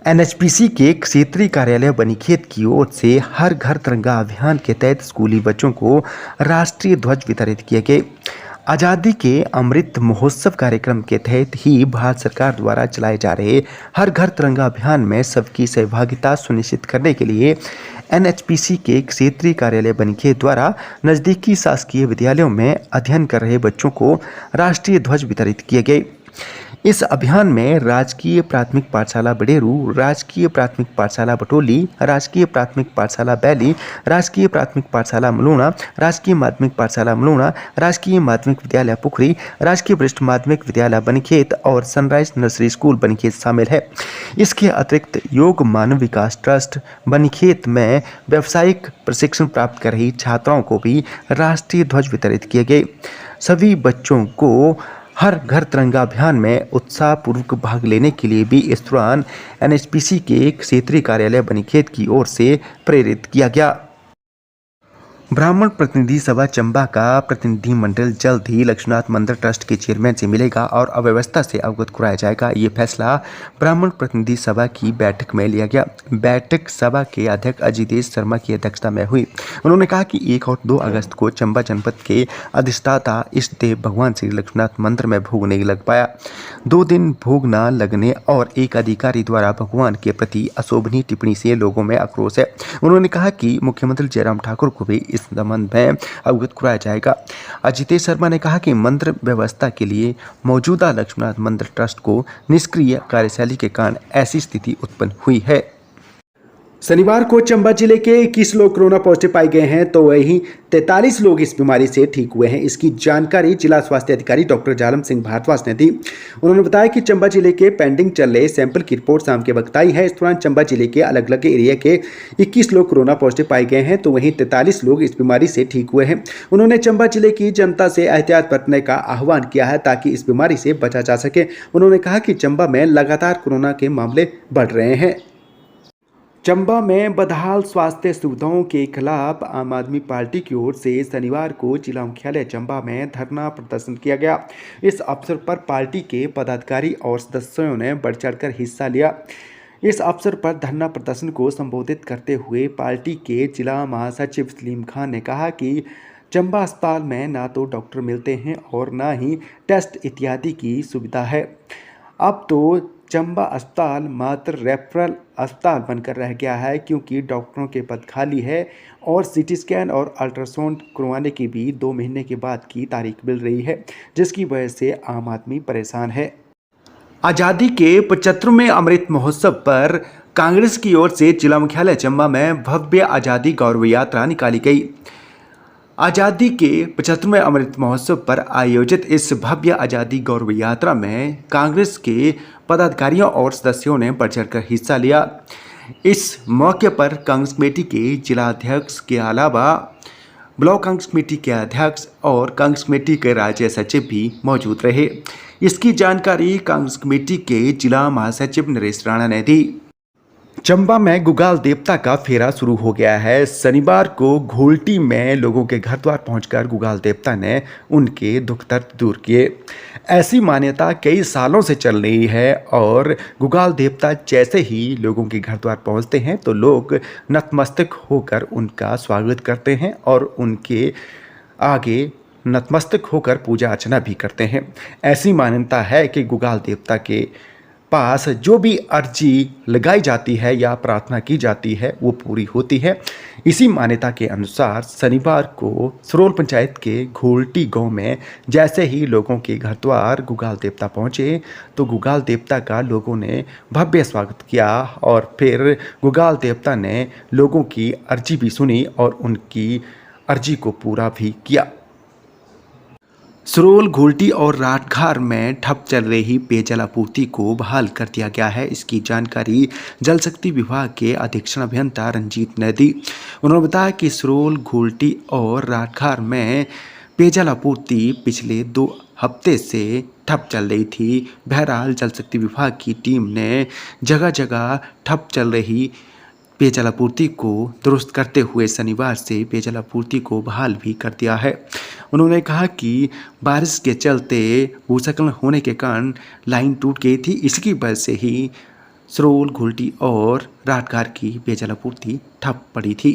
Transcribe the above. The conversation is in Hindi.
एनएचपीसी के क्षेत्रीय कार्यालय बनीखेत की ओर से हर घर तिरंगा अभियान के तहत स्कूली बच्चों को राष्ट्रीय ध्वज वितरित किए गए। आज़ादी के अमृत महोत्सव कार्यक्रम के तहत ही भारत सरकार द्वारा चलाए जा रहे हर घर तिरंगा अभियान में सबकी सहभागिता सुनिश्चित करने के लिए एनएचपीसी के क्षेत्रीय कार्यालय बनीखेत द्वारा नज़दीकी शासकीय विद्यालयों में अध्ययन कर रहे बच्चों को राष्ट्रीय ध्वज वितरित किए गए। इस अभियान में राजकीय प्राथमिक पाठशाला बडेरू, राजकीय प्राथमिक पाठशाला बटोली, राजकीय प्राथमिक पाठशाला बैली, राजकीय प्राथमिक पाठशाला मलूणा, राजकीय माध्यमिक पाठशाला मलूणा, राजकीय माध्यमिक विद्यालय पुखरी, राजकीय वरिष्ठ माध्यमिक विद्यालय बनीखेत और सनराइज नर्सरी स्कूल बनीखेत शामिल है। इसके अतिरिक्त योग मानव विकास ट्रस्ट बनीखेत में व्यावसायिक प्रशिक्षण प्राप्त कर रही छात्राओं को भी राष्ट्रीय ध्वज वितरित किए गए। सभी बच्चों को हर घर तिरंगा अभियान में उत्साहपूर्वक भाग लेने के लिए भी इस दौरान एनएचपीसी के क्षेत्रीय कार्यालय बनीखेत की ओर से प्रेरित किया गया। ब्राह्मण प्रतिनिधि सभा चंबा का प्रतिनिधि मंडल जल्द ही लक्ष्मीनाथ मंदिर ट्रस्ट के चेयरमैन से मिलेगा और अव्यवस्था से अवगत कराया जाएगा। ये फैसला ब्राह्मण प्रतिनिधि सभा की बैठक में लिया गया। बैठक सभा के अध्यक्ष अजितेश शर्मा की अध्यक्षता में हुई। उन्होंने कहा कि 1 और 2 अगस्त को चंबा जनपद के अधिष्ठाता इष्ट देव भगवान श्री लक्ष्मीनाथ मंदिर में भोग नहीं लग पाया। 2 दिन भोग न लगने और एक अधिकारी द्वारा भगवान के प्रति अशोभनीय टिप्पणी से लोगों में आक्रोश है। उन्होंने कहा कि मुख्यमंत्री जयराम ठाकुर को भी इस संबंध में अवगत कराया जाएगा। अजितेश शर्मा ने कहा कि मंदिर व्यवस्था के लिए मौजूदा लक्ष्मीनाथ मंदिर ट्रस्ट को निष्क्रिय कार्यशैली के कारण ऐसी स्थिति उत्पन्न हुई है। शनिवार को चंबा जिले के 21 लोग कोरोना पॉजिटिव पाए गए हैं तो वहीं 43 लोग इस बीमारी से ठीक हुए हैं। इसकी जानकारी जिला स्वास्थ्य अधिकारी डॉक्टर जालम सिंह भारद्वाज ने दी। उन्होंने बताया कि चंबा जिले के पेंडिंग चल रहे सैंपल की रिपोर्ट शाम के वक्त आई है। इस दौरान चंबा जिले के अलग अलग एरिया के 21 लोग कोरोना पॉजिटिव पाए गए हैं तो वहीं 43 लोग इस बीमारी से ठीक हुए हैं। उन्होंने चंबा जिले की जनता से एहतियात बरतने का आह्वान किया है ताकि इस बीमारी से बचा जा सके। उन्होंने कहा कि चंबा में लगातार कोरोना के मामले बढ़ रहे हैं। चंबा में बदहाल स्वास्थ्य सुविधाओं के खिलाफ आम आदमी पार्टी की ओर से शनिवार को जिला मुख्यालय चंबा में धरना प्रदर्शन किया गया। इस अवसर पर पार्टी के पदाधिकारी और सदस्यों ने बढ़ चढ़कर हिस्सा लिया। इस अवसर पर धरना प्रदर्शन को संबोधित करते हुए पार्टी के जिला महासचिव सलीम खान ने कहा कि चंबा अस्पताल में ना तो डॉक्टर मिलते हैं और ना ही टेस्ट इत्यादि की सुविधा है। अब तो चंबा अस्पताल मात्र रेफरल अस्पताल बनकर रह गया है क्योंकि डॉक्टरों के पद खाली है और सीटी स्कैन और अल्ट्रासाउंड करवाने की भी 2 महीने के बाद की तारीख मिल रही है, जिसकी वजह से आम आदमी परेशान है। आज़ादी के 75वें अमृत महोत्सव पर कांग्रेस की ओर से जिला मुख्यालय चंबा में भव्य आज़ादी गौरव यात्रा निकाली गई। आज़ादी के 75वें अमृत महोत्सव पर आयोजित इस भव्य आज़ादी गौरव यात्रा में कांग्रेस के पदाधिकारियों और सदस्यों ने बढ़ चढ़कर हिस्सा लिया। इस मौके पर कांग्रेस कमेटी के जिलाध्यक्ष के अलावा ब्लॉक कांग्रेस कमेटी के अध्यक्ष और कांग्रेस कमेटी के राज्य सचिव भी मौजूद रहे। इसकी जानकारी कांग्रेस कमेटी के जिला महासचिव नरेश राणा ने दी। चंबा में गुगाल देवता का फेरा शुरू हो गया है। शनिवार को घोलटी में लोगों के घर द्वार पहुंचकर गुगाल देवता ने उनके दुख दर्द दूर किए। ऐसी मान्यता कई सालों से चल रही है और गुगाल देवता जैसे ही लोगों के घर द्वार पहुंचते हैं तो लोग नतमस्तक होकर उनका स्वागत करते हैं और उनके आगे नतमस्तक होकर पूजा अर्चना भी करते हैं। ऐसी मान्यता है कि गुगाल देवता के पास जो भी अर्जी लगाई जाती है या प्रार्थना की जाती है वो पूरी होती है। इसी मान्यता के अनुसार शनिवार को सरोल पंचायत के घोलटी गांव में जैसे ही लोगों के घर द्वार गुगाल देवता पहुंचे तो गुगाल देवता का लोगों ने भव्य स्वागत किया और फिर गुगाल देवता ने लोगों की अर्जी भी सुनी और उनकी अर्जी को पूरा भी किया। सरोल, घोलटी और राठघार में ठप चल रही पेयजल आपूर्ति को बहाल कर दिया गया है। इसकी जानकारी जल शक्ति विभाग के अधीक्षण अभियंता रंजीत ने दी। उन्होंने बताया कि सरोल, घोलटी और राठघार में पेयजल आपूर्ति पिछले 2 हफ्ते से ठप चल रही थी। बहरहाल जल शक्ति विभाग की टीम ने जगह जगह ठप चल रही पेयजल आपूर्ति को दुरुस्त करते हुए शनिवार से पेयजल आपूर्ति को बहाल भी कर दिया है। उन्होंने कहा कि बारिश के चलते भूस्खलन होने के कारण लाइन टूट गई थी। इसकी वजह से ही सरोल, घुल्टी और राटघाट की पेयजल आपूर्ति ठप पड़ी थी।